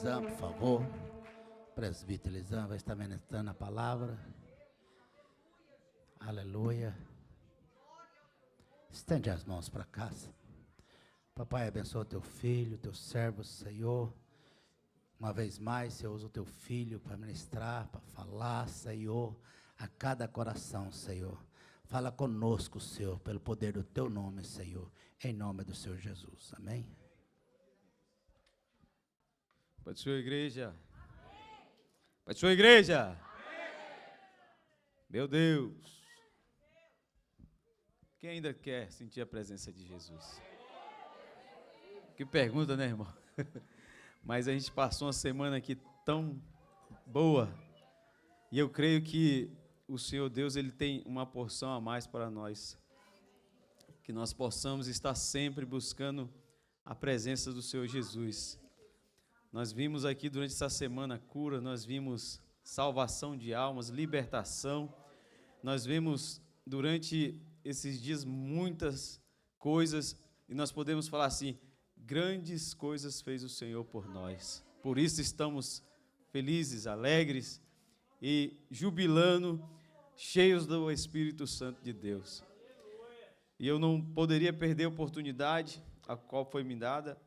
Lisan, por favor. Presbítero Lisan vai estar ministrando a palavra. Aleluia. Estende as mãos para cá. Papai, abençoa teu filho, teu servo, Senhor. Uma vez mais, Senhor, usa o teu filho para ministrar, para falar, Senhor, a cada coração, Senhor. Fala conosco, Senhor, pelo poder do teu nome, Senhor, em nome do Senhor Jesus. Amém? Pai do Senhor, igreja. Pai do Senhor, igreja. Meu Deus. Quem ainda quer sentir a presença de Jesus? Que pergunta, né, irmão? Mas a gente passou uma semana aqui tão boa. E eu creio que o Senhor Deus, Ele tem uma porção a mais para nós. Que nós possamos estar sempre buscando a presença do Senhor Jesus. Nós vimos aqui durante essa semana cura, nós vimos salvação de almas, libertação. Nós vimos durante esses dias muitas coisas e nós podemos falar assim, grandes coisas fez o Senhor por nós. Por isso estamos felizes, alegres e jubilando, cheios do Espírito Santo de Deus. E eu não poderia perder a oportunidade a qual foi me dada.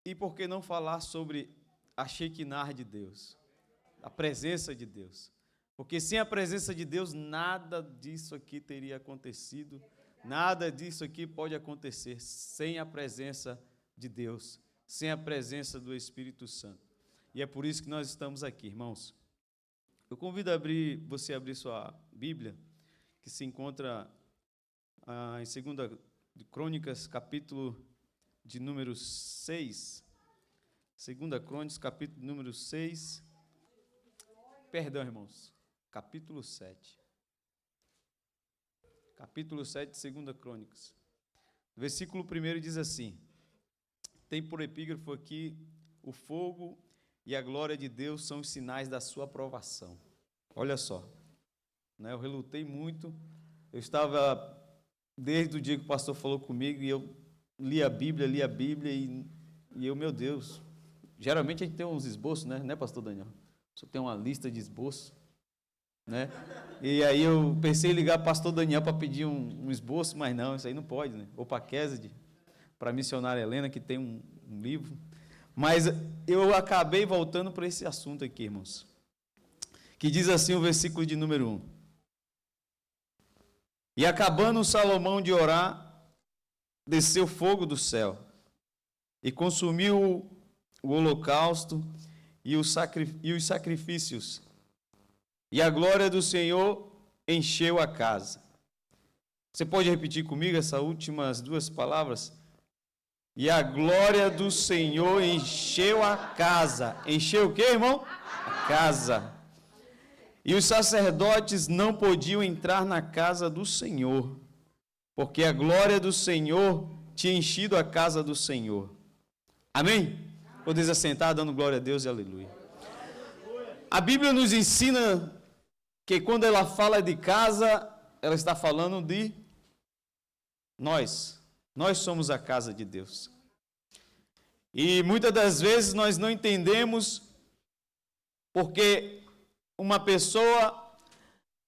E por que não falar sobre a Shekinah de Deus, a presença de Deus? Porque sem a presença de Deus, nada disso aqui teria acontecido, nada disso aqui pode acontecer sem a presença de Deus, sem a presença do Espírito Santo. E é por isso que nós estamos aqui, irmãos. Eu convido você a abrir sua Bíblia, que se encontra em 2 Crônicas, capítulo de número 6, 2 Crônicas, capítulo número 6, perdão, irmãos, capítulo 7, de 2 Crônicas, versículo 1 diz assim, tem por epígrafo aqui, o fogo e a glória de Deus são os sinais da sua aprovação. Olha só, né, eu relutei muito, eu estava, desde o dia que o pastor falou comigo, e eu li a Bíblia e eu, meu Deus, geralmente a gente tem uns esboços, né, pastor Daniel? Só tem uma lista de esboços, né? E aí eu pensei em ligar para o pastor Daniel para pedir um esboço, mas não, isso aí não pode, né? Ou para a Kézide, para a missionária Helena, que tem um livro. Mas eu acabei voltando para esse assunto aqui, irmãos, que diz assim o versículo de número 1. E acabando Salomão de orar, desceu fogo do céu e consumiu o holocausto e os sacrifícios, e a glória do Senhor encheu a casa. Você pode repetir comigo essas últimas duas palavras? E a glória do Senhor encheu a casa. Encheu o quê, irmão? A casa. E os sacerdotes não podiam entrar na casa do Senhor, porque a glória do Senhor tinha enchido a casa do Senhor. Amém? Podeis assentar dando glória a Deus e aleluia. A Bíblia nos ensina que quando ela fala de casa, ela está falando de nós. Nós somos a casa de Deus. E muitas das vezes nós não entendemos porque uma pessoa,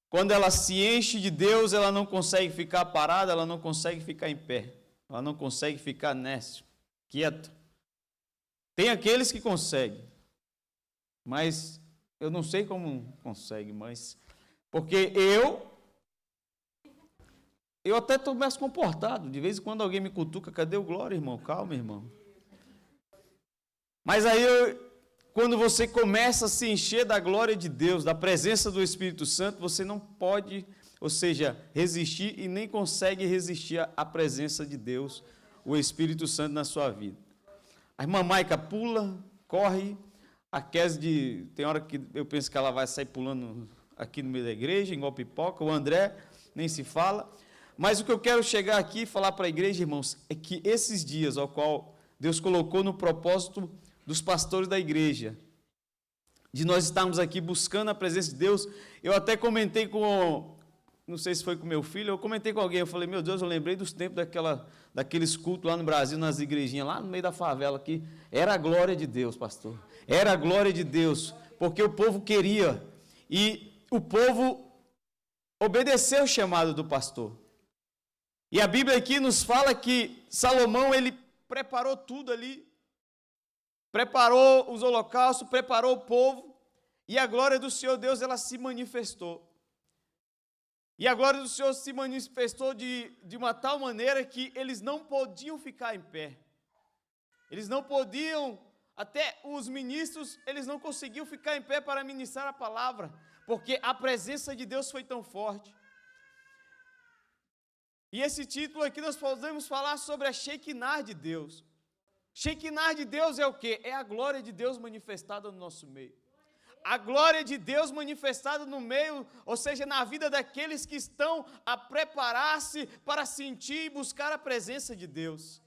quando ela se enche de Deus, ela não consegue ficar parada, ela não consegue ficar em pé, ela não consegue ficar quieto. Tem aqueles que conseguem, mas eu não sei como consegue, mas porque eu até estou mais comportado, de vez em quando alguém me cutuca, cadê o glória, irmão? Calma, irmão. Mas aí quando você começa a se encher da glória de Deus, da presença do Espírito Santo, você não pode, ou seja, resistir e nem consegue resistir à presença de Deus, o Espírito Santo na sua vida. A irmã Maica pula, corre, a Kézide, tem hora que eu penso que ela vai sair pulando aqui no meio da igreja, igual pipoca, o André nem se fala. Mas o que eu quero chegar aqui e falar para a igreja, irmãos, é que esses dias ao qual Deus colocou no propósito dos pastores da igreja, de nós estarmos aqui buscando a presença de Deus, eu até comentei com não sei se foi com meu filho, eu comentei com alguém, eu falei, meu Deus, eu lembrei dos tempos daqueles cultos lá no Brasil, nas igrejinhas, lá no meio da favela aqui, era a glória de Deus, pastor, era a glória de Deus, porque o povo queria, e o povo obedeceu o chamado do pastor. E a Bíblia aqui nos fala que Salomão, ele preparou tudo ali, preparou os holocaustos, preparou o povo, e a glória do Senhor Deus, ela se manifestou. E a glória do Senhor se manifestou de uma tal maneira que eles não podiam ficar em pé. Eles não podiam, até os ministros, eles não conseguiam ficar em pé para ministrar a palavra, porque a presença de Deus foi tão forte. E esse título aqui nós podemos falar sobre a Shekinah de Deus. Shekinah de Deus é o quê? É a glória de Deus manifestada no nosso meio. A glória de Deus manifestada no meio, ou seja, na vida daqueles que estão a preparar-se para sentir e buscar a presença de Deus.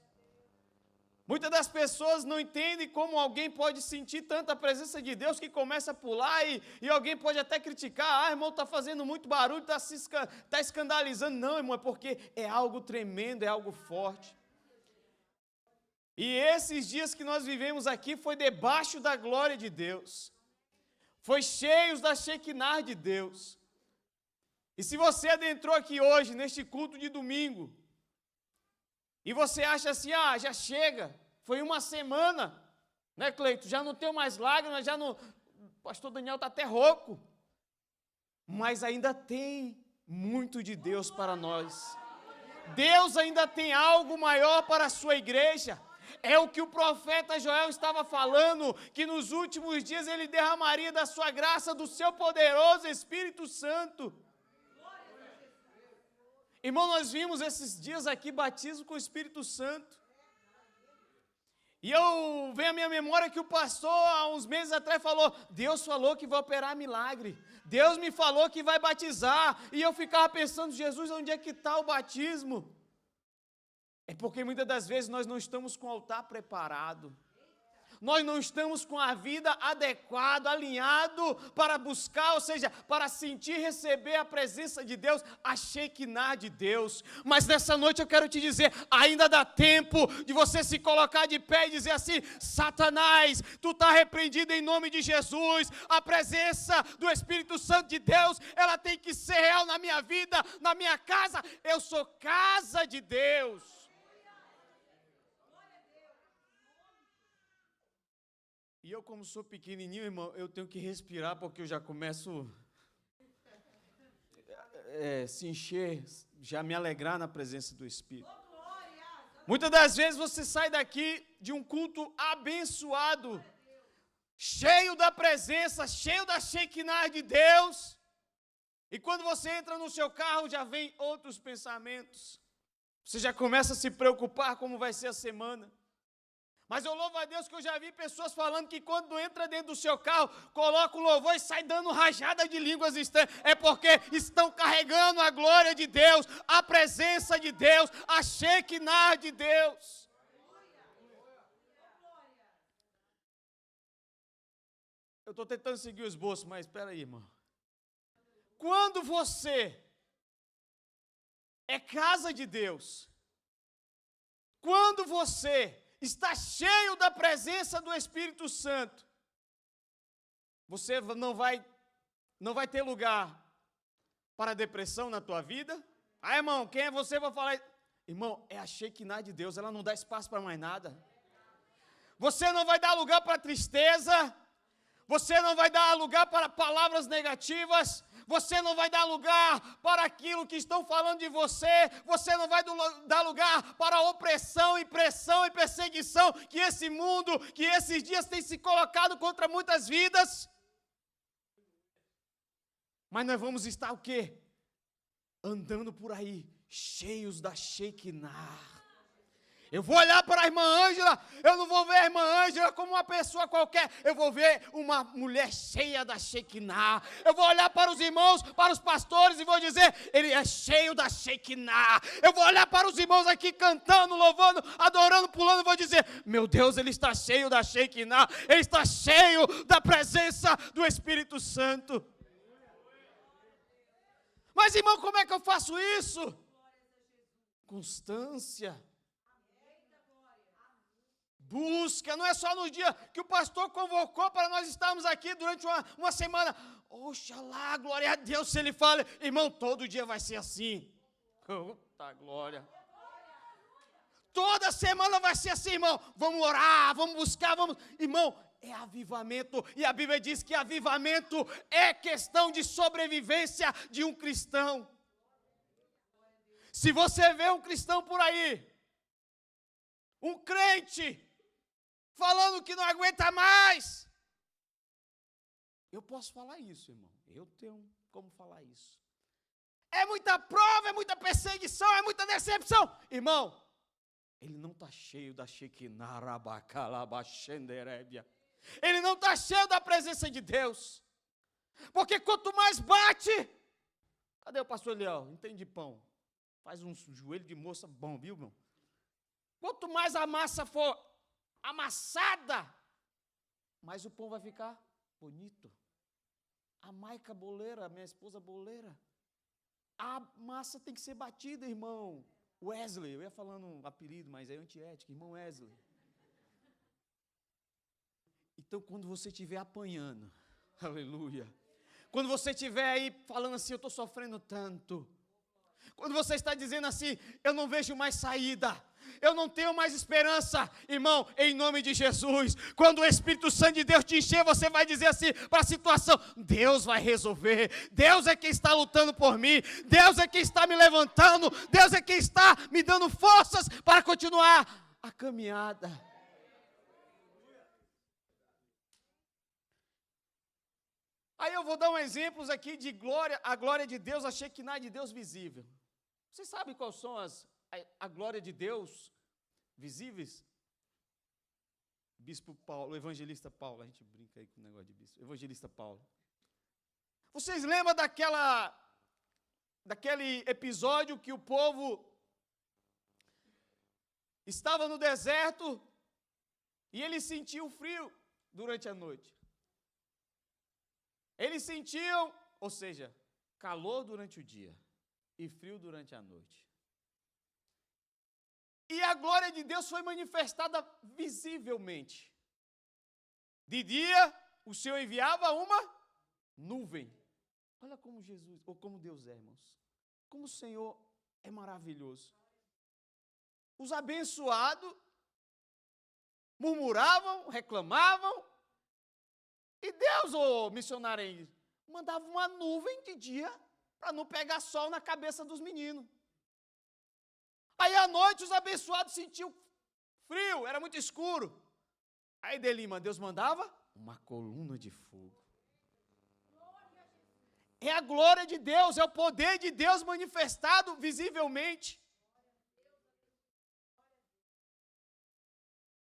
Muitas das pessoas não entendem como alguém pode sentir tanta presença de Deus que começa a pular e alguém pode até criticar, irmão, está fazendo muito barulho, está escandalizando. Não, irmão, é porque é algo tremendo, é algo forte. E esses dias que nós vivemos aqui foi debaixo da glória de Deus. Foi cheios da Shekinah de Deus. E se você adentrou aqui hoje, neste culto de domingo, e você acha assim, já chega, foi uma semana, né, Cleito? Já não tenho mais lágrimas, já não... O pastor Daniel está até rouco. Mas ainda tem muito de Deus para nós. Deus ainda tem algo maior para a sua igreja. É o que o profeta Joel estava falando, que nos últimos dias ele derramaria da sua graça, do seu poderoso Espírito Santo. Irmão, nós vimos esses dias aqui batismo com o Espírito Santo. E vem à minha memória que o pastor, há uns meses atrás, falou, Deus falou que vai operar milagre. Deus me falou que vai batizar. E eu ficava pensando, Jesus, onde é que está o batismo? É porque muitas das vezes nós não estamos com o altar preparado. Nós não estamos com a vida adequada, alinhado para buscar, ou seja, para sentir e receber a presença de Deus, a Shekinah de Deus. Mas nessa noite eu quero te dizer, ainda dá tempo de você se colocar de pé e dizer assim, Satanás, tu está repreendido em nome de Jesus. A presença do Espírito Santo de Deus, ela tem que ser real na minha vida, na minha casa. Eu sou casa de Deus. E eu, como sou pequenininho, irmão, eu tenho que respirar, porque eu já começo a se encher, já me alegrar na presença do Espírito. Muitas das vezes você sai daqui de um culto abençoado, cheio da presença, cheio da Shekinah de Deus, e quando você entra no seu carro, já vem outros pensamentos. Você já começa a se preocupar como vai ser a semana. Mas eu louvo a Deus que eu já vi pessoas falando que quando entra dentro do seu carro, coloca o louvor e sai dando rajada de línguas estranhas. É porque estão carregando a glória de Deus, a presença de Deus, a Shekinah de Deus. Eu estou tentando seguir o esboço, mas espera aí, irmão. Quando você é casa de Deus, quando você está cheio da presença do Espírito Santo, você não vai ter lugar para depressão na tua vida. Irmão, quem é você para falar? Irmão, é a Shekinah de Deus, ela não dá espaço para mais nada. Você não vai dar lugar para tristeza, você não vai dar lugar para palavras negativas, você não vai dar lugar para aquilo que estão falando de você, você não vai dar lugar para a opressão e pressão e perseguição que esse mundo, que esses dias tem se colocado contra muitas vidas. Mas nós vamos estar o quê? Andando por aí, cheios da Shekinah. Eu vou olhar para a irmã Ângela, eu não vou ver a irmã Ângela como uma pessoa qualquer, eu vou ver uma mulher cheia da Shekinah. Eu vou olhar para os irmãos, para os pastores e vou dizer, ele é cheio da Shekinah. Eu vou olhar para os irmãos aqui cantando, louvando, adorando, pulando e vou dizer, meu Deus, ele está cheio da Shekinah, ele está cheio da presença do Espírito Santo. Mas, irmão, como é que eu faço isso? Constância. Busca, não é só no dia que o pastor convocou para nós estarmos aqui durante uma semana. Oxalá, glória a Deus, se ele fala, irmão, todo dia vai ser assim. Puta glória. Toda semana vai ser assim, irmão. Vamos orar, vamos buscar, vamos. Irmão, é avivamento. E a Bíblia diz que avivamento é questão de sobrevivência de um cristão. Se você vê um cristão por aí, um crente, falando que não aguenta mais, eu posso falar isso, irmão. Eu tenho como falar isso. É muita prova, é muita perseguição, é muita decepção. Irmão, ele não está cheio da Shekinah Rabacalabachenderébia. Ele não está cheio da presença de Deus. Porque quanto mais bate, cadê o pastor Leão? Entende pão. Faz um joelho de moça bom, viu, irmão? Quanto mais a massa for amassada, mais o pão vai ficar bonito. A Maica boleira, minha esposa boleira, a massa tem que ser batida, irmão. Wesley, eu ia falando um apelido, mas é antiético, irmão Wesley. Então, quando você estiver apanhando, aleluia, quando você estiver aí falando assim, eu estou sofrendo tanto, quando você está dizendo assim, eu não vejo mais saída, eu não tenho mais esperança, irmão, em nome de Jesus, quando o Espírito Santo de Deus te encher, você vai dizer assim para a situação, Deus vai resolver, Deus é quem está lutando por mim, Deus é quem está me levantando, Deus é quem está me dando forças para continuar a caminhada. Aí eu vou dar um exemplo aqui de glória, a glória de Deus, a Shekinah de Deus visível. Vocês sabem quais são a glória de Deus visíveis? Bispo Paulo, o evangelista Paulo, a gente brinca aí com o negócio de bispo, evangelista Paulo. Vocês lembram daquele episódio que o povo estava no deserto e eles sentiam frio durante a noite? Eles sentiam, ou seja, calor durante o dia e frio durante a noite. E a glória de Deus foi manifestada visivelmente. De dia, o Senhor enviava uma nuvem. Olha como Jesus, ou como Deus é, irmãos. Como o Senhor é maravilhoso. Os abençoados murmuravam, reclamavam. E Deus, ô missionário aí, mandava uma nuvem de dia para não pegar sol na cabeça dos meninos. Aí à noite os abençoados sentiam frio, era muito escuro. Aí Delima, Deus mandava uma coluna de fogo. É a glória de Deus, é o poder de Deus manifestado visivelmente.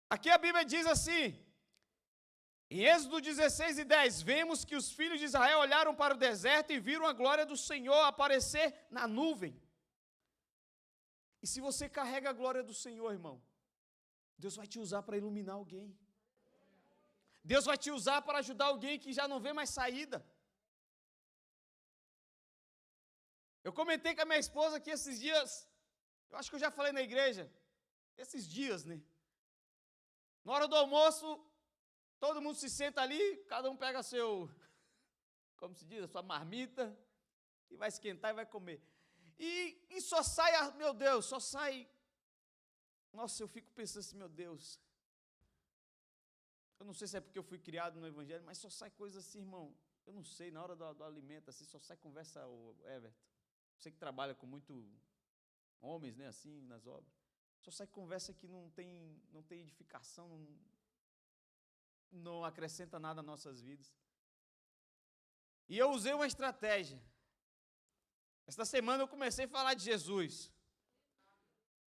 Aqui a Bíblia diz assim, em Êxodo 16:10, vemos que os filhos de Israel olharam para o deserto e viram a glória do Senhor aparecer na nuvem. E se você carrega a glória do Senhor, irmão, Deus vai te usar para iluminar alguém. Deus vai te usar para ajudar alguém que já não vê mais saída. Eu comentei com a minha esposa que esses dias, eu acho que eu já falei na igreja, esses dias, né? Na hora do almoço, todo mundo se senta ali, cada um pega como se diz, a sua marmita, e vai esquentar e vai comer. E só sai, meu Deus, só sai. Nossa, eu fico pensando assim, meu Deus. Eu não sei se é porque eu fui criado no Evangelho, mas só sai coisa assim, irmão. Eu não sei, na hora do alimento, assim, só sai conversa, o Everton. Você que trabalha com muito homens, né, assim, nas obras. Só sai conversa que não tem edificação, não acrescenta nada às nossas vidas. E eu usei uma estratégia. Esta semana eu comecei a falar de Jesus.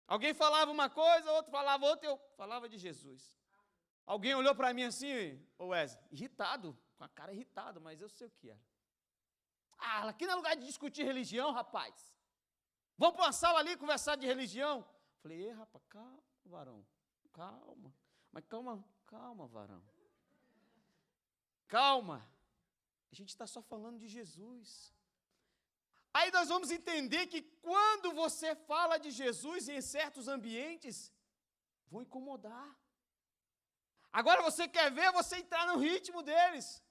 Alguém falava uma coisa, outro falava outra, eu falava de Jesus. Alguém olhou para mim assim, ô Wesley, irritado, com a cara irritada, mas eu sei o que era. Ah, aqui não é lugar de discutir religião, rapaz. Vamos para uma sala ali conversar de religião. Falei, rapaz, calma, varão, calma. Mas calma, varão. Calma. A gente está só falando de Jesus. Aí nós vamos entender que quando você fala de Jesus em certos ambientes, vão incomodar. Agora você quer ver você entrar no ritmo deles,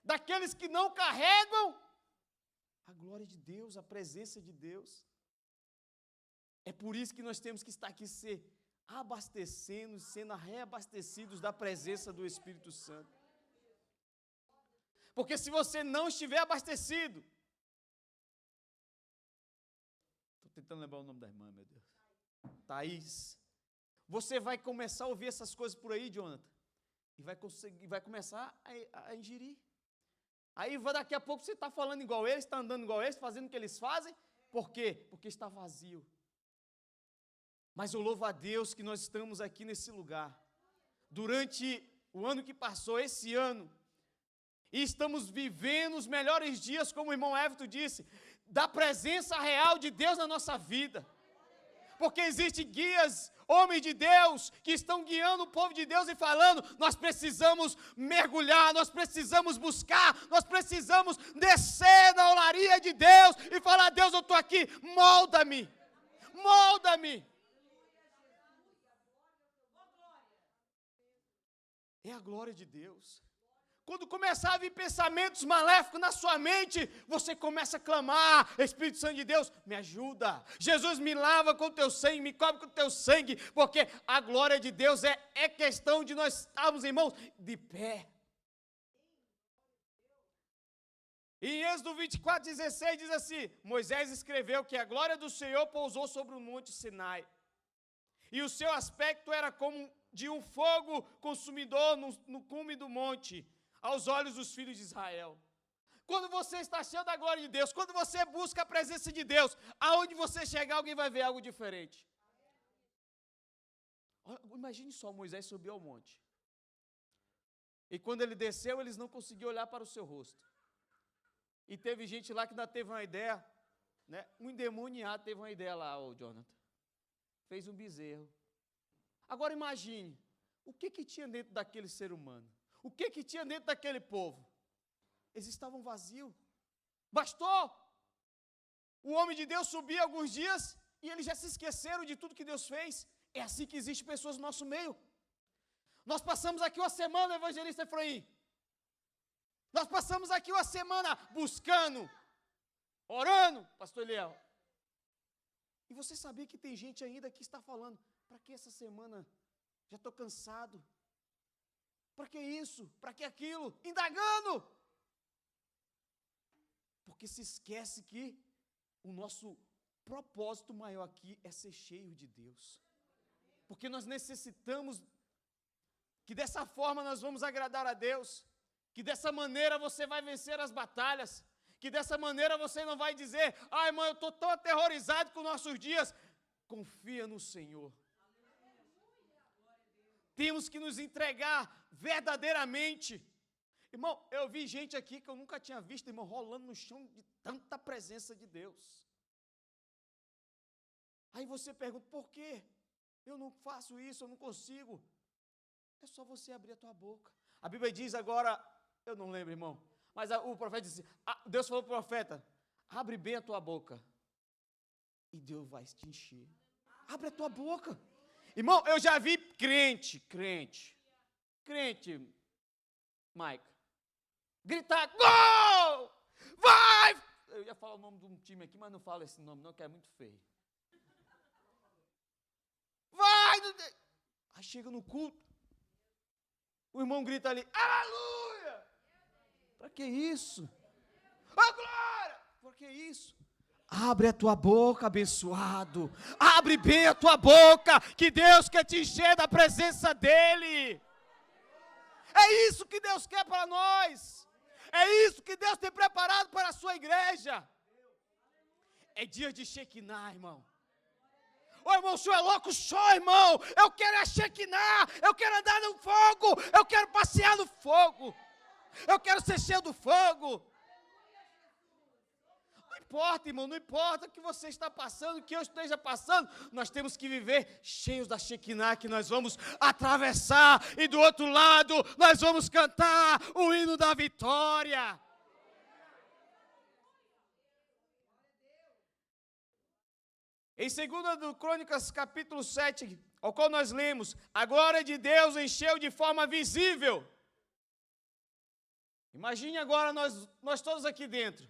daqueles que não carregam a glória de Deus, a presença de Deus. É por isso que nós temos que estar aqui se abastecendo, sendo reabastecidos da presença do Espírito Santo. Porque se você não estiver abastecido, estou tentando lembrar o nome da irmã, meu Deus, Thaís, você vai começar a ouvir essas coisas por aí, Jonathan, e vai começar a ingerir. Aí daqui a pouco você está falando igual eles, está andando igual eles, fazendo o que eles fazem. Por quê? Porque está vazio. Mas eu louvo a Deus que nós estamos aqui nesse lugar, durante o ano que passou, esse ano, e estamos vivendo os melhores dias, como o irmão Everton disse, da presença real de Deus na nossa vida. Porque existem guias, homens de Deus, que estão guiando o povo de Deus e falando, nós precisamos mergulhar, nós precisamos buscar, nós precisamos descer na olaria de Deus e falar, Deus, eu estou aqui, molda-me, molda-me. É a glória de Deus. Quando começar a vir pensamentos maléficos na sua mente, você começa a clamar, Espírito Santo de Deus, me ajuda. Jesus, me lava com o teu sangue, me cobre com o teu sangue, porque a glória de Deus é questão de nós estarmos, irmãos, de pé. E em Êxodo 24:16 diz assim, Moisés escreveu que a glória do Senhor pousou sobre o monte Sinai, e o seu aspecto era como de um fogo consumidor no cume do monte, aos olhos dos filhos de Israel. Quando você está cheio da glória de Deus, quando você busca a presença de Deus, aonde você chegar, alguém vai ver algo diferente. Imagine só, Moisés subiu ao monte. E quando ele desceu, eles não conseguiam olhar para o seu rosto. E teve gente lá que ainda teve uma ideia, né? Um endemoniado teve uma ideia lá, o Jonathan. Fez um bezerro. Agora imagine, o que tinha dentro daquele ser humano? O que tinha dentro daquele povo? Eles estavam vazios. Bastou o homem de Deus subir alguns dias e eles já se esqueceram de tudo que Deus fez. É assim que existem pessoas no nosso meio. Nós passamos aqui uma semana, evangelista Efraim. Nós passamos aqui uma semana buscando, orando, pastor Eliel. E você sabia que tem gente ainda que está falando, para que essa semana? Já estou cansado. Para que isso? Para que aquilo? Indagando. Porque se esquece que o nosso propósito maior aqui é ser cheio de Deus. Porque nós necessitamos que dessa forma nós vamos agradar a Deus. Que dessa maneira você vai vencer as batalhas. Que dessa maneira você não vai dizer, ai, irmão, eu estou tão aterrorizado com nossos dias. Confia no Senhor. Temos que nos entregar verdadeiramente. Irmão, eu vi gente aqui que eu nunca tinha visto, irmão, rolando no chão de tanta presença de Deus. Aí você pergunta, por quê? Eu não faço isso, eu não consigo. É só você abrir a tua boca. A Bíblia diz agora, eu não lembro, irmão, mas o profeta disse, Deus falou para o profeta, abre bem a tua boca e Deus vai te encher. Abre a tua boca. Irmão, eu já vi crente, Mike, gritar, gol! Vai! Eu ia falar o nome de um time aqui, mas não falo esse nome não, que é muito feio. Vai! Aí chega no culto, o irmão grita ali, aleluia! Para que isso? A glória! Por que isso? Abre a tua boca, abençoado. Abre bem a tua boca, que Deus quer te encher da presença dEle. É isso que Deus quer para nós. É isso que Deus tem preparado para a sua igreja. É dia de Shekinah, irmão. Ô irmão, o senhor é louco? Só, irmão. Eu quero a Shekinah. Eu quero andar no fogo. Eu quero passear no fogo. Eu quero ser cheio do fogo. Não importa, irmão, não importa o que você está passando, o que eu esteja passando, nós temos que viver cheios da Shekinah, que nós vamos atravessar, e do outro lado, nós vamos cantar o hino da vitória. Em 2 Crônicas, capítulo 7, ao qual nós lemos, a glória de Deus encheu de forma visível. Imagine agora nós todos aqui dentro.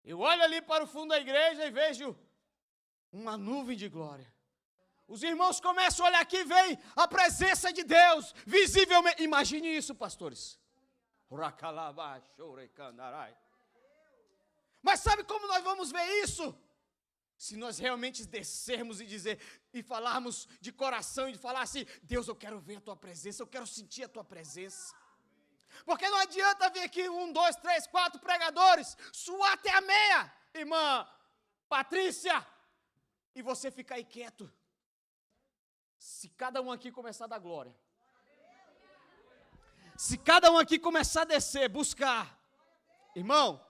Eu olho ali para o fundo da igreja e vejo uma nuvem de glória. Os irmãos começam a olhar aqui e veem a presença de Deus visivelmente. Imagine isso, pastores. Mas sabe como nós vamos ver isso? Se nós realmente descermos e falarmos de coração, e falar assim, Deus, eu quero ver a tua presença, eu quero sentir a tua presença. Porque não adianta vir aqui 1, 2, 3, 4 pregadores, suar até a meia, irmã Patrícia, e você ficar aí quieto. Se cada um aqui começar a dar glória, se cada um aqui começar a descer, buscar, irmão,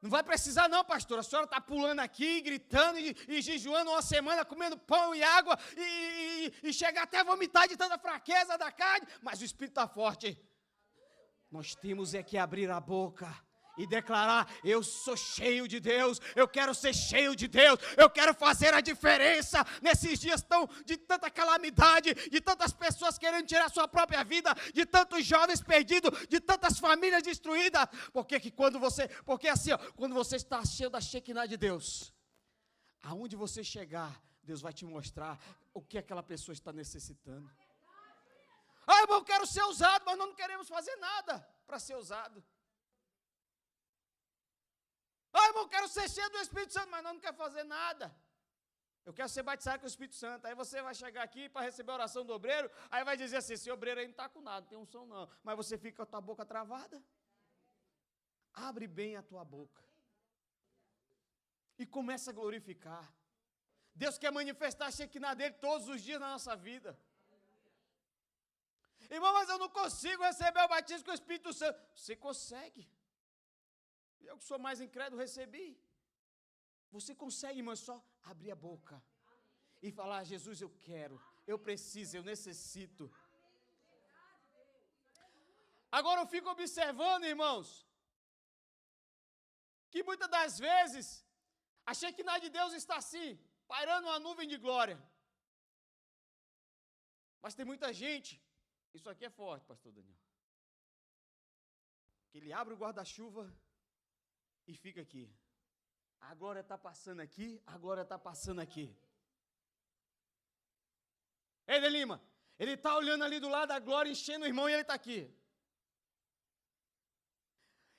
não vai precisar não, pastor, a senhora está pulando aqui, gritando e jejuando uma semana, comendo pão e água, e chega até a vomitar de tanta fraqueza da carne, mas o Espírito está forte. Nós temos é que abrir a boca e declarar, eu sou cheio de Deus, eu quero ser cheio de Deus, eu quero fazer a diferença nesses dias de tanta calamidade, de tantas pessoas querendo tirar sua própria vida, de tantos jovens perdidos, de tantas famílias destruídas, porque quando você está cheio da Shekinah de Deus, aonde você chegar, Deus vai te mostrar o que aquela pessoa está necessitando. Ah, irmão, eu quero ser usado, mas nós não queremos fazer nada para ser usado. Ah, irmão, eu quero ser cheio do Espírito Santo, mas não quero fazer nada. Eu quero ser batizado com o Espírito Santo. Aí você vai chegar aqui para receber a oração do obreiro, aí vai dizer assim, esse obreiro aí não está com nada, não tem unção não. Mas você fica com a tua boca travada. Abre bem a tua boca. E começa a glorificar. Deus quer manifestar a Shekinah dele todos os dias na nossa vida. Irmão, mas eu não consigo receber o batismo com o Espírito Santo. Você consegue. Eu que sou mais incrédulo, recebi. Você consegue, irmão, só abrir a boca e falar, Jesus, eu quero, eu preciso, eu necessito. Agora eu fico observando, irmãos, que muitas das vezes a Shekinah de Deus está assim, pairando uma nuvem de glória. Mas tem muita gente, isso aqui é forte, pastor Daniel, que ele abre o guarda-chuva e fica aqui. A glória está passando aqui, a glória está passando aqui. Ei, De Lima, ele está olhando ali do lado da glória, enchendo o irmão e ele está aqui.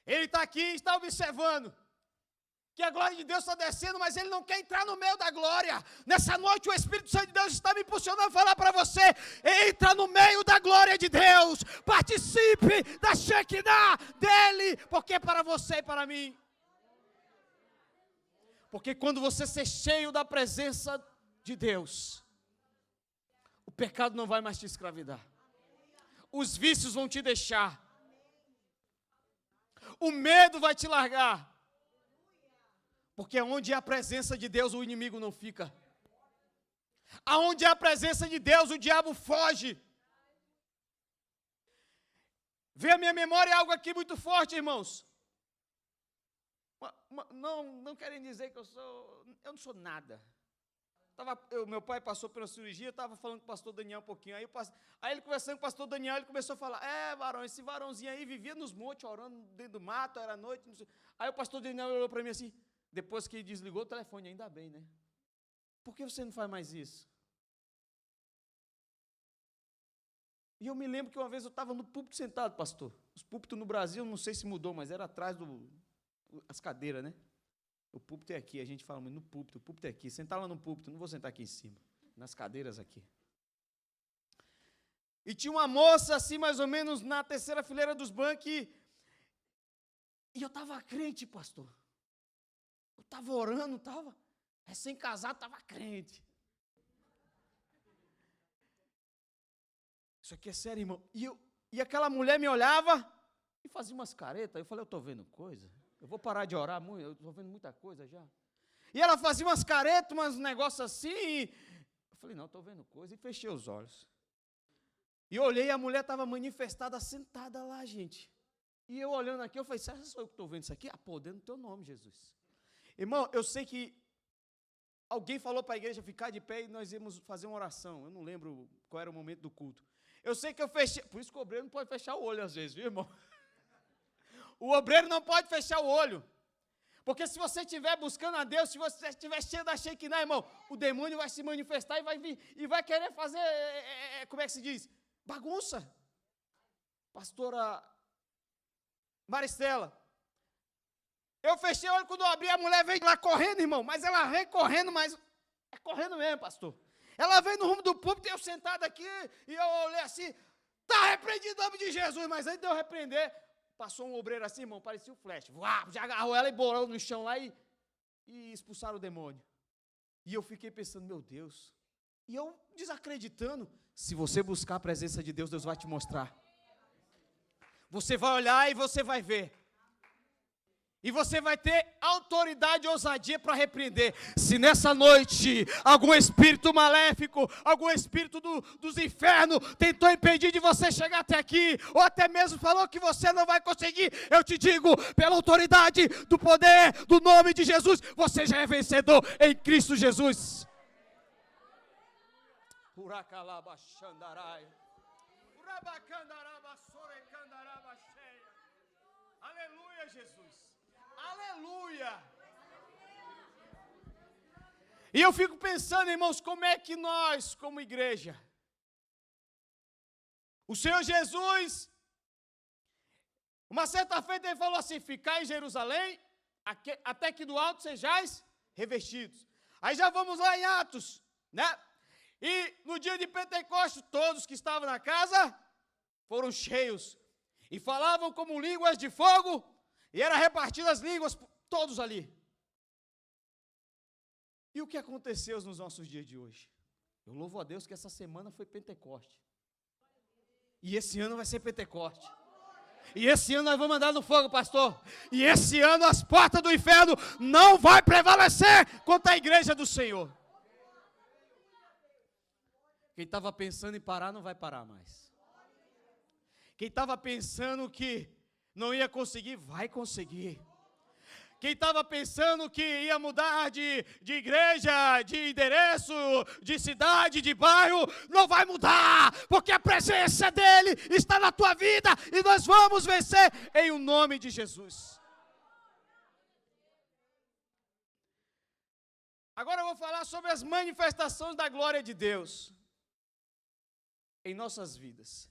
Ele está aqui e está observando que a glória de Deus está descendo, mas ele não quer entrar no meio da glória. Nessa noite o Espírito Santo de Deus está me impulsionando a falar para você, entra no meio da glória de Deus, participe da Shekinah dele, porque é para você e para mim. Porque quando você ser cheio da presença de Deus, o pecado não vai mais te escravidar. Os vícios vão te deixar. O medo vai te largar. Porque onde há a presença de Deus, o inimigo não fica. Aonde há a presença de Deus, o diabo foge. Vê a minha memória algo aqui muito forte, irmãos. Não querem dizer que eu não sou nada. Meu pai passou pela cirurgia, eu estava falando com o pastor Daniel um pouquinho, aí ele conversando com o pastor Daniel, ele começou a falar, varão, esse varãozinho aí vivia nos montes, orando dentro do mato, era noite, não sei. Aí o pastor Daniel olhou para mim assim, depois que ele desligou o telefone, ainda bem, né? Por que você não faz mais isso? E eu me lembro que uma vez eu estava no púlpito sentado, pastor. Os púlpitos no Brasil, não sei se mudou, mas era atrás as cadeiras, né? O púlpito é aqui, a gente fala muito no púlpito, o púlpito é aqui. Sentar lá no púlpito, não vou sentar aqui em cima, nas cadeiras aqui. E tinha uma moça assim, mais ou menos, na terceira fileira dos bancos, e eu estava crente, pastor. Eu estava orando, estava recém-casado, estava crente. Isso aqui é sério, irmão. E aquela mulher me olhava e fazia umas caretas. Eu falei, eu estou vendo coisa. Eu vou parar de orar muito, eu estou vendo muita coisa já. E ela fazia umas caretas, uns negócios assim. Eu falei, não, estou vendo coisa. E fechei os olhos. E olhei, a mulher estava manifestada, sentada lá, gente. E eu olhando aqui, eu falei, será que sou eu que estou vendo isso aqui? Ah, poder no teu nome, Jesus. Irmão, eu sei que alguém falou para a igreja ficar de pé e nós íamos fazer uma oração. Eu não lembro qual era o momento do culto. Eu sei que eu fechei, por isso que o obreiro não pode fechar o olho às vezes, viu, irmão? O obreiro não pode fechar o olho. Porque se você estiver buscando a Deus, se você estiver cheio da Shekinah, irmão, o demônio vai se manifestar e vai vir, e vai querer fazer, como é que se diz? Bagunça. Pastora Maristela, eu fechei o olho quando eu abri, a mulher veio lá correndo, irmão, mas ela vem correndo, mas é correndo mesmo, pastor. Ela veio no rumo do púlpito, eu sentado aqui, e eu olhei assim, está repreendido em nome de Jesus, mas antes de eu repreender, passou um obreiro assim, irmão, parecia um flash. Uau, já agarrou ela e bolou no chão lá e expulsaram o demônio. E eu fiquei pensando, meu Deus. E eu desacreditando. Se você buscar a presença de Deus, Deus vai te mostrar. Você vai olhar e você vai ver. E você vai ter autoridade e ousadia para repreender. Se nessa noite algum espírito maléfico, algum espírito dos infernos tentou impedir de você chegar até aqui, ou até mesmo falou que você não vai conseguir, eu te digo, pela autoridade do poder do nome de Jesus, você já é vencedor em Cristo Jesus. Aleluia, Jesus. Aleluia! E eu fico pensando, irmãos, como é que nós, como igreja, o Senhor Jesus, uma certa feita ele falou assim, ficai em Jerusalém, até que do alto sejais revestidos. Aí já vamos lá em Atos, né? E no dia de Pentecostes, todos que estavam na casa foram cheios e falavam como línguas de fogo, e eram repartidas as línguas, todos ali. E o que aconteceu nos nossos dias de hoje? Eu louvo a Deus que essa semana foi Pentecoste. E esse ano vai ser Pentecoste. E esse ano nós vamos andar no fogo, pastor. E esse ano as portas do inferno não vai prevalecer contra a igreja do Senhor. Quem estava pensando em parar, não vai parar mais. Quem estava pensando que não ia conseguir, vai conseguir. Quem estava pensando que ia mudar de igreja, de endereço, de cidade, de bairro, não vai mudar, porque a presença dele está na tua vida e nós vamos vencer em o nome de Jesus. Agora eu vou falar sobre as manifestações da glória de Deus em nossas vidas.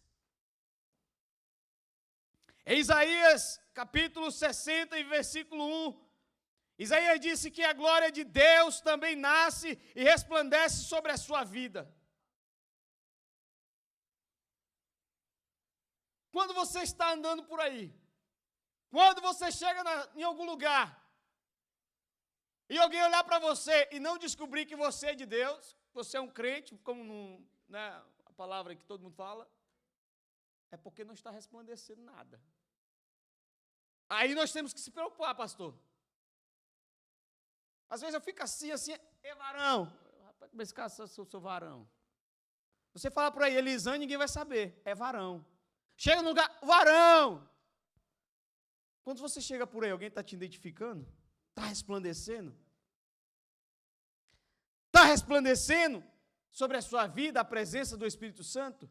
Em Isaías, capítulo 60 e versículo 1, Isaías disse que a glória de Deus também nasce e resplandece sobre a sua vida. Quando você está andando por aí, quando você chega em algum lugar, e alguém olhar para você e não descobrir que você é de Deus, você é um crente, como a palavra que todo mundo fala, é porque não está resplandecendo nada. Aí nós temos que se preocupar, pastor. Às vezes eu fico assim, varão. Rapaz, como esse cara, sou varão. Você fala por aí, Elisane, ninguém vai saber. É varão. Chega no lugar, varão. Quando você chega por aí, alguém está te identificando? Está resplandecendo? Está resplandecendo sobre a sua vida a presença do Espírito Santo?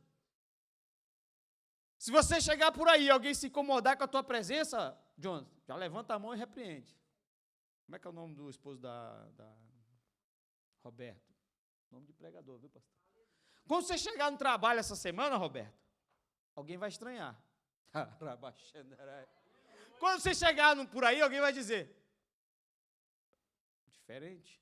Se você chegar por aí e alguém se incomodar com a tua presença, John, já levanta a mão e repreende. Como é que é o nome do esposo da Roberto? Nome de pregador, viu, pastor? Quando você chegar no trabalho essa semana, Roberto, alguém vai estranhar. Quando você chegar por aí, alguém vai dizer, diferente.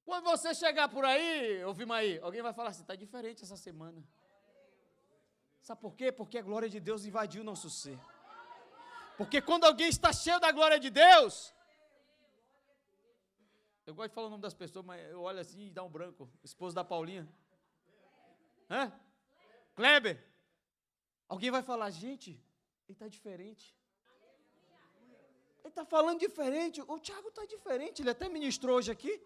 Quando você chegar por aí, Ovimaí, alguém vai falar assim, está diferente essa semana. Sabe por quê? Porque a glória de Deus invadiu o nosso ser. Porque quando alguém está cheio da glória de Deus, eu gosto de falar o nome das pessoas, mas eu olho assim e dá um branco. Esposo da Paulinha. Kleber. Alguém vai falar, gente, ele está diferente. Ele está falando diferente. O Tiago está diferente, ele até ministrou hoje aqui.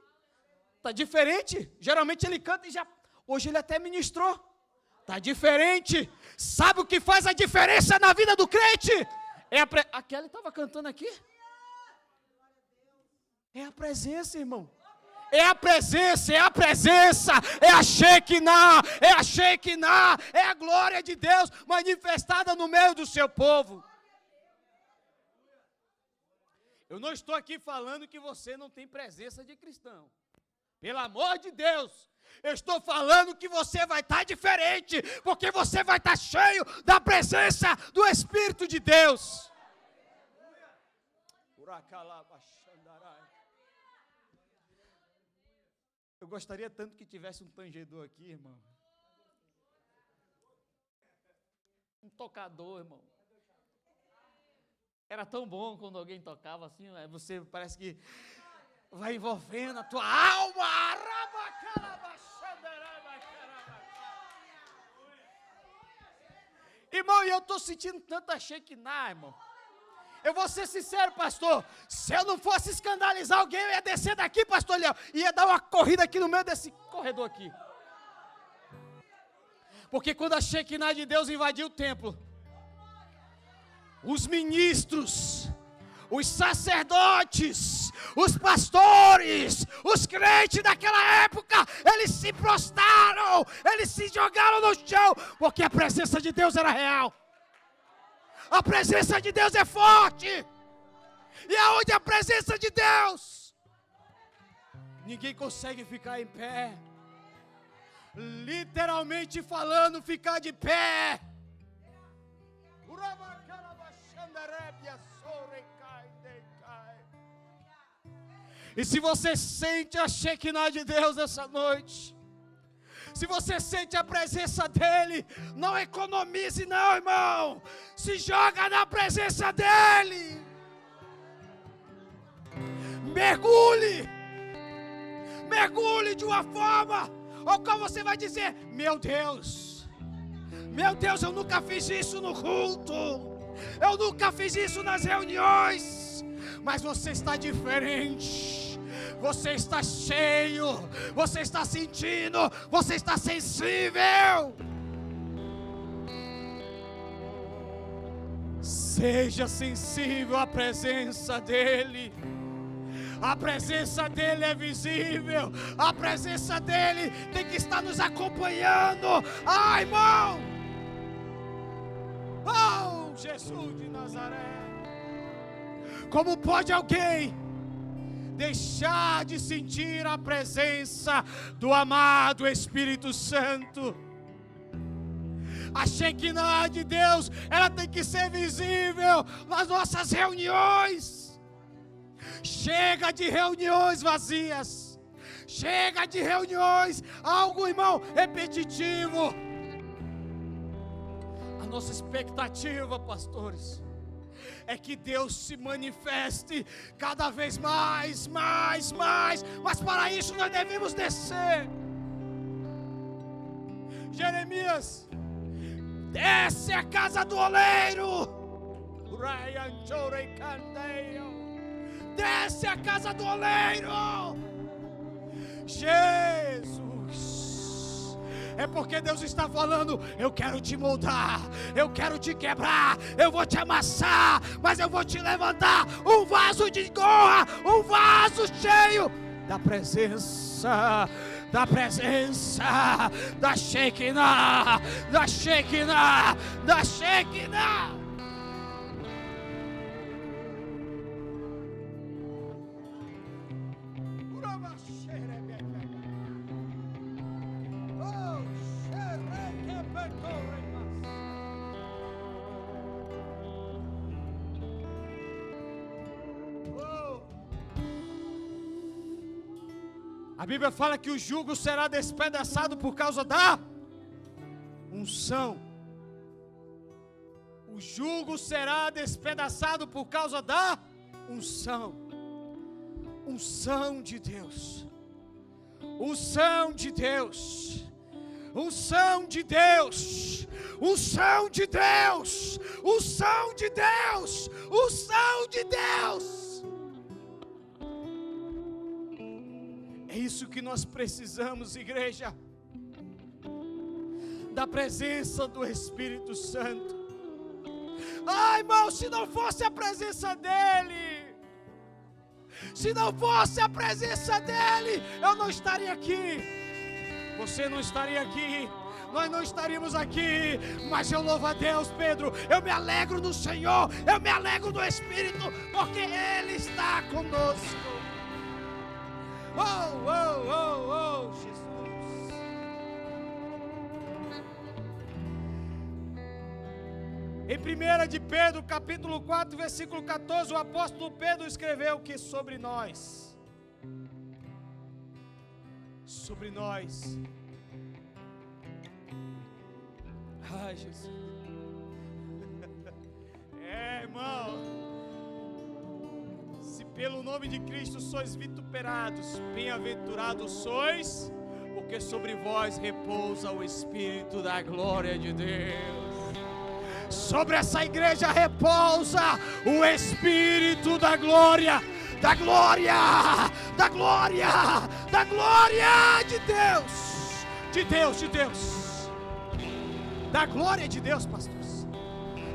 Está diferente. Geralmente ele canta e hoje ele até ministrou. Está diferente. Sabe o que faz a diferença na vida do crente? A Kelly estava cantando aqui. É a presença, irmão. É a presença, é a presença, é a Shekinah, é a glória de Deus manifestada no meio do seu povo. Eu não estou aqui falando que você não tem presença de cristão. Pelo amor de Deus, eu estou falando que você vai estar diferente, porque você vai estar cheio da presença do Espírito de Deus. Eu gostaria tanto que tivesse um tangedor aqui, irmão. Um tocador, irmão. Era tão bom quando alguém tocava assim, você parece que vai envolvendo a tua alma. Irmão, e eu estou sentindo tanta Shekinah, irmão. Eu vou ser sincero, pastor, se eu não fosse escandalizar alguém, eu ia descer daqui, pastor Léo, e ia dar uma corrida aqui no meio desse corredor aqui. Porque quando a Shekinah de Deus invadiu o templo, os ministros, os sacerdotes, os pastores, os crentes daquela época, eles se prostraram, eles se jogaram no chão, porque a presença de Deus era real. A presença de Deus é forte. E aonde a presença de Deus, ninguém consegue ficar em pé. Literalmente falando, ficar de pé. E se você sente a Shekinah de Deus essa noite, se você sente a presença dEle, não economize não, irmão. Se joga na presença dEle. Mergulhe. Mergulhe de uma forma ao qual você vai dizer: meu Deus, eu nunca fiz isso no culto. Eu nunca fiz isso nas reuniões. Mas você está diferente. Você está cheio, você está sentindo, você está sensível. Seja sensível à presença dEle. A presença dEle é visível. A presença dEle tem que estar nos acompanhando. Ai, irmão! Oh, Jesus de Nazaré! Como pode alguém deixar de sentir a presença do amado Espírito Santo? A Shekinah de Deus, ela tem que ser visível nas nossas reuniões. Chega de reuniões vazias. Chega de reuniões, algo, irmão, repetitivo. A nossa expectativa, pastores, é que Deus se manifeste cada vez mais. Mas para isso nós devemos descer. Jeremias, desce a casa do oleiro. Desce a casa do oleiro. Jesus. É porque Deus está falando: eu quero te moldar, eu quero te quebrar, eu vou te amassar, mas eu vou te levantar um vaso de honra, um vaso cheio da presença da Shekinah, da Shekinah, da Shekinah. A Bíblia fala que o jugo será despedaçado por causa da unção. O jugo será despedaçado por causa da unção. Unção de Deus. Unção de Deus. Unção de Deus. Unção de Deus. Unção de Deus. Unção de Deus. É isso que nós precisamos, igreja, da presença do Espírito Santo. Ai, irmão, se não fosse a presença dEle, Se não fosse a presença dele, eu não estaria aqui. Você não estaria aqui. Nós não estaríamos aqui. Mas eu louvo a Deus, Pedro. Eu me alegro no Senhor. Eu me alegro no Espírito. Porque Ele está conosco. Oh, oh, oh, oh, Jesus. Em 1 de Pedro, capítulo 4, versículo 14, o apóstolo Pedro escreveu que sobre nós, ai, Jesus, irmão, se pelo nome de Cristo sois vituperados, bem-aventurados sois, porque sobre vós repousa o Espírito da glória de Deus. Sobre essa igreja repousa o Espírito da glória, da glória, da glória, da glória de Deus, de Deus, de Deus, da glória de Deus, pastores,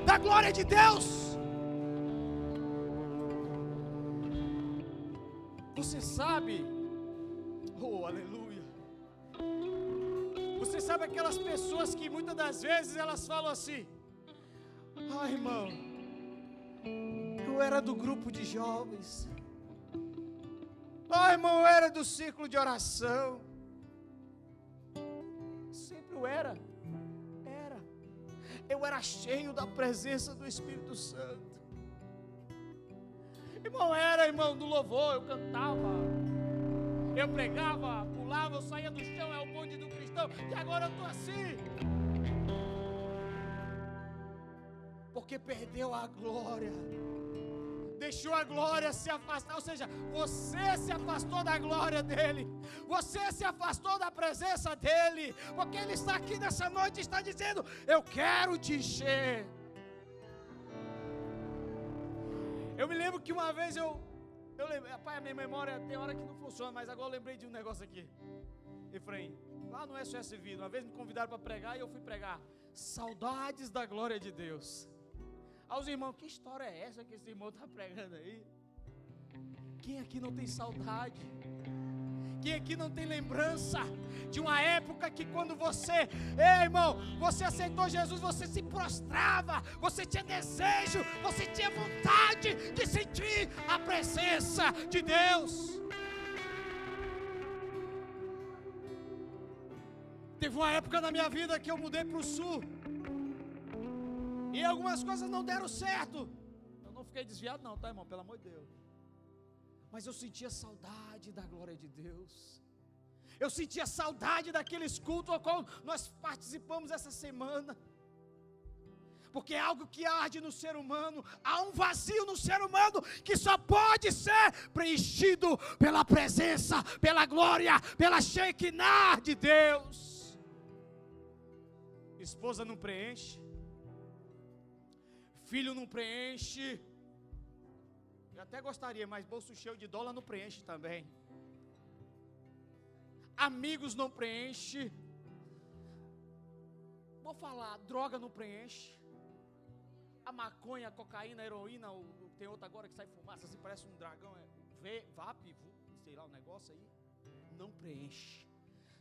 da glória de Deus. Você sabe, oh aleluia, você sabe aquelas pessoas que muitas das vezes elas falam assim: ai, irmão, eu era do grupo de jovens. Ai, irmão, eu era do círculo de oração. Sempre eu era. Eu era cheio da presença do Espírito Santo. Irmão, do louvor, eu cantava. Eu pregava, pulava, eu saía do chão, é o bonde do cristão. E agora eu estou assim. Porque perdeu a glória, deixou a glória se afastar, ou seja, você se afastou da glória dele, você se afastou da presença dele, porque ele está aqui nessa noite e está dizendo: eu quero te encher. Eu me lembro que uma vez eu lembrei, pai, a minha memória tem hora que não funciona, mas agora eu lembrei de um negócio aqui, Efraim, lá no SOS Vida, uma vez me convidaram para pregar e eu fui pregar, saudades da glória de Deus. Aos irmãos, que história é essa que esse irmão está pregando aí? Quem aqui não tem saudade? Quem aqui não tem lembrança de uma época que quando você, irmão, você aceitou Jesus, você se prostrava, você tinha desejo, você tinha vontade de sentir a presença de Deus. Teve uma época na minha vida que eu mudei para o sul. E algumas coisas não deram certo. Eu não fiquei desviado não, tá, irmão? Pelo amor de Deus. Mas eu sentia saudade da glória de Deus. Eu sentia saudade daqueles cultos ao qual nós participamos essa semana. Porque é algo que arde no ser humano. Há um vazio no ser humano que só pode ser preenchido pela presença, pela glória, pela Shekinah de Deus. Esposa não preenche. Filho não preenche. Eu até gostaria, mas bolso cheio de dólar não preenche também. Amigos não preenche. Vou falar, droga não preenche. A maconha, a cocaína, a heroína, tem outra agora que sai fumaça, assim parece um dragão, VAP, sei lá, um negócio aí, não preenche.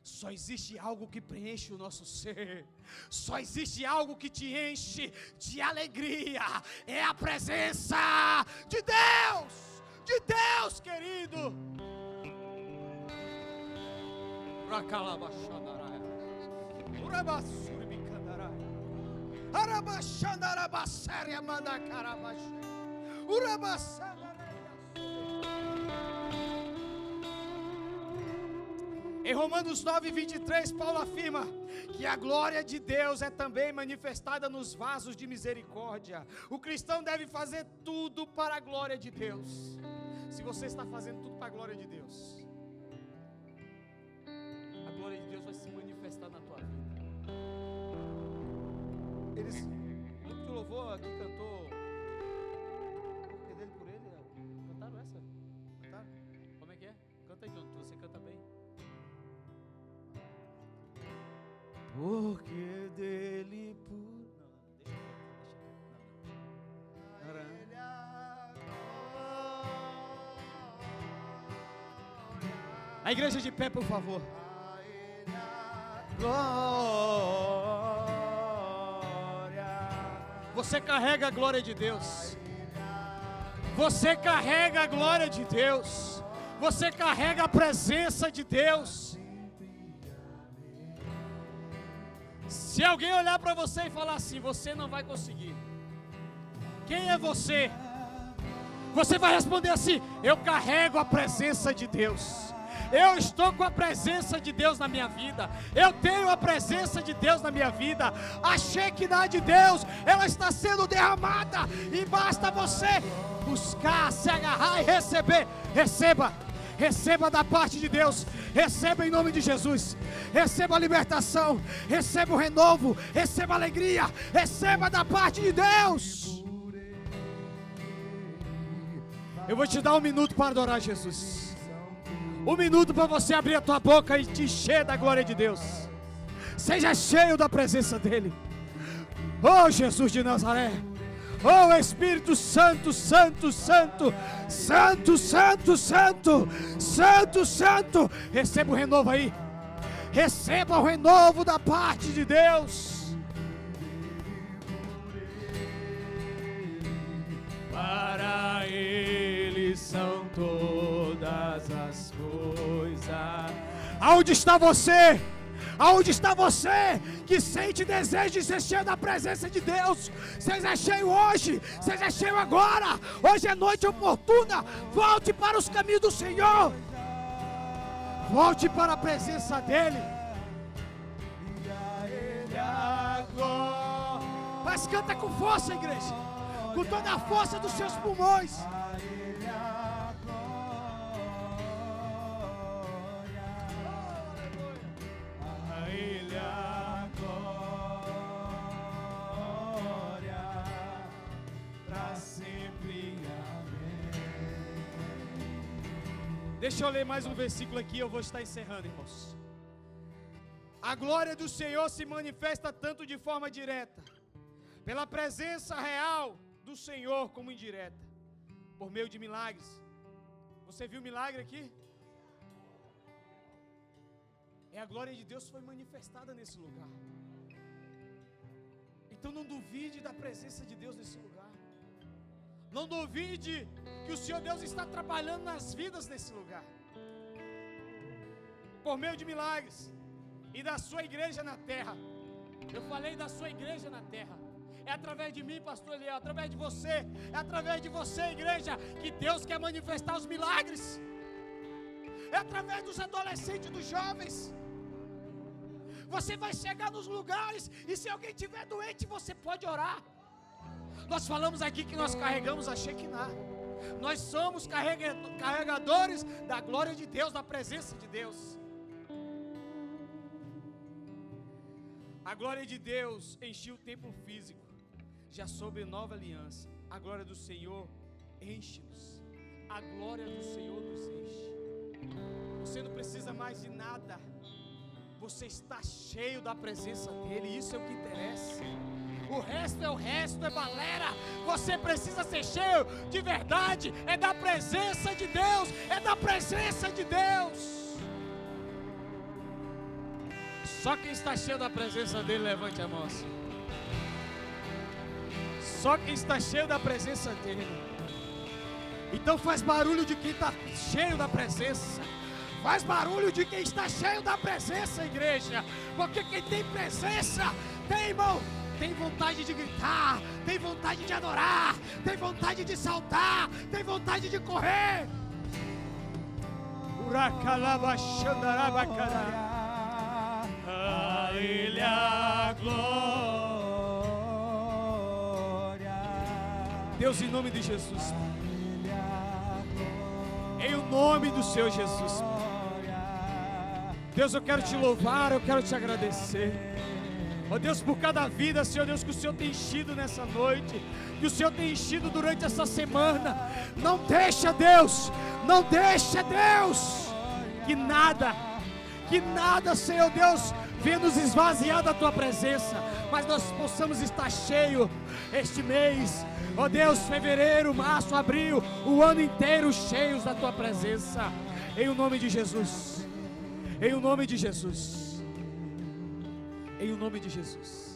Só existe algo que preenche o nosso ser. Só existe algo que te enche de alegria. É a presença de Deus. De Deus, querido. Em Romanos 9:23, Paulo afirma que a glória de Deus é também manifestada nos vasos de misericórdia. O cristão deve fazer tudo para a glória de Deus. Se você está fazendo tudo para a glória de Deus, a glória de Deus vai se manifestar na tua vida. Eles, o grupo de louvor aqui cantou Porque dele por ele, cantaram essa? Cantaram? Como é que é? Canta aí, John, você canta bem. Porque dele por... Não, deixa eu ver. A igreja de pé, por favor. Glória. Você carrega a glória de Deus. Você carrega a glória de Deus. Você carrega a presença de Deus. Se alguém olhar para você e falar assim, você não vai conseguir. Quem é você? Você vai responder assim: eu carrego a presença de Deus. Eu estou com a presença de Deus na minha vida. Eu tenho a presença de Deus na minha vida. A Shekinah de Deus, ela está sendo derramada. E basta você buscar, se agarrar e receber. Receba. Receba da parte de Deus. Receba em nome de Jesus. Receba a libertação. Receba o renovo. Receba a alegria. Receba da parte de Deus. Eu vou te dar 1 minuto para adorar Jesus. 1 minuto para você abrir a tua boca e te encher da glória de Deus. Seja cheio da presença dEle. Oh Jesus de Nazaré. Oh Espírito Santo, Santo, Santo, Santo, Santo, Santo, Santo, Santo. Receba o renovo aí. Receba o renovo da parte de Deus. Para Ele são todas as coisas. Aonde está você? Aonde está você que sente desejo de ser cheio da presença de Deus? Seja cheio hoje, seja cheio agora. Hoje é noite oportuna. Volte para os caminhos do Senhor. Volte para a presença dEle. Mas canta com força, igreja. Com toda a força dos seus pulmões. Deixa eu ler mais um versículo aqui, eu vou estar encerrando, irmãos. A glória do Senhor se manifesta tanto de forma direta, pela presença real do Senhor, como indireta, por meio de milagres. Você viu milagre aqui? A glória de Deus foi manifestada nesse lugar. Então não duvide da presença de Deus nesse lugar. Não duvide que o Senhor Deus está trabalhando nas vidas nesse lugar. Por meio de milagres. E da sua igreja na terra. Eu falei da sua igreja na terra. É através de mim, pastor Eliel, é através de você. É através de você, igreja, que Deus quer manifestar os milagres. É através dos adolescentes, dos jovens. Você vai chegar nos lugares e se alguém estiver doente, você pode orar. Nós falamos aqui que nós carregamos a Shekinah. Nós somos carregadores da glória de Deus, da presença de Deus. A glória de Deus encheu o templo físico, já sobre nova aliança. A glória do Senhor enche-nos. A glória do Senhor nos enche. Você não precisa mais de nada. Você está cheio da presença dEle. Isso é o que interessa. O resto é balela. Você precisa ser cheio de verdade. É da presença de Deus. É da presença de Deus. Só quem está cheio da presença dEle, levante a mão assim. Só quem está cheio da presença dEle. Então faz barulho de quem está cheio da presença. Faz barulho de quem está cheio da presença, igreja. Porque quem tem presença, tem, irmão, tem vontade de gritar, tem vontade de adorar, tem vontade de saltar, tem vontade de correr. A Ele a glória. Deus, em nome de Jesus, em o nome do Senhor Jesus, Deus, eu quero te louvar, eu quero te agradecer. Ó Deus, por cada vida, Senhor Deus, que o Senhor tem enchido nessa noite, que o Senhor tem enchido durante essa semana. Não deixa, Deus, não deixa, Deus, que nada, Senhor Deus, venha nos esvaziar da Tua presença, mas nós possamos estar cheio este mês. Ó Deus, fevereiro, março, abril, o ano inteiro cheios da Tua presença. Em o nome de Jesus. Em o nome de Jesus. Em o nome de Jesus.